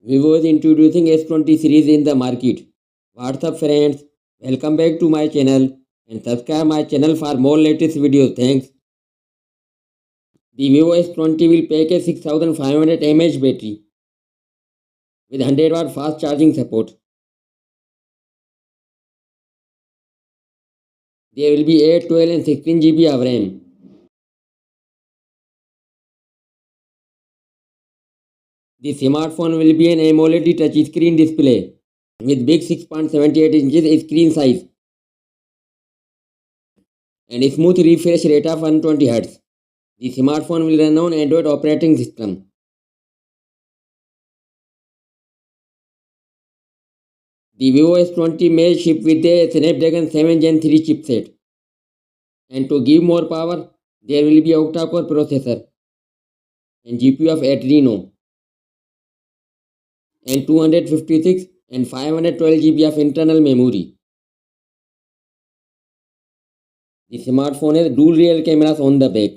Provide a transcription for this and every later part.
Vivo is introducing S20 series in the market. What's up friends? Welcome back to my channel and subscribe my channel for more latest videos. Thanks. The Vivo S20 will pack a 6500 mAh battery with 100 watt fast charging support. There will be 8, 12 and 16 GB of RAM. The smartphone will be an AMOLED touchscreen display with big 6.78 inches screen size and a smooth refresh rate of 120 Hz. The smartphone will run on Android operating system. The Vivo S20 may ship with a Snapdragon 7 Gen 3 chipset. And to give more power, there will be octa-core processor and GPU of Adreno and 256 and 512 GB of internal memory. The smartphone has dual rear cameras on the back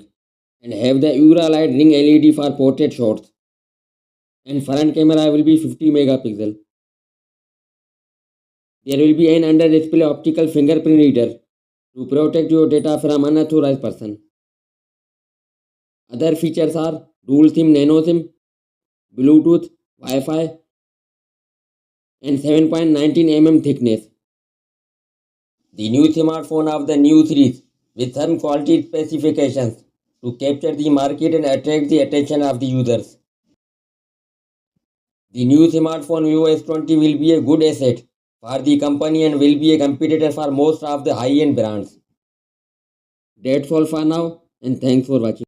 and have the Aura Light Ring LED for portrait shots. And front camera will be 50 megapixel. There will be an under-display optical fingerprint reader to protect your data from unauthorized person. Other features are dual SIM, nano SIM, Bluetooth, Wi-Fi and 7.19 mm thickness. The new smartphone of the new series with some quality specifications to capture the market and attract the attention of the users. The new smartphone Vivo S20 will be a good asset for the company and will be a competitor for most of the high-end brands. That's all for now and thanks for watching.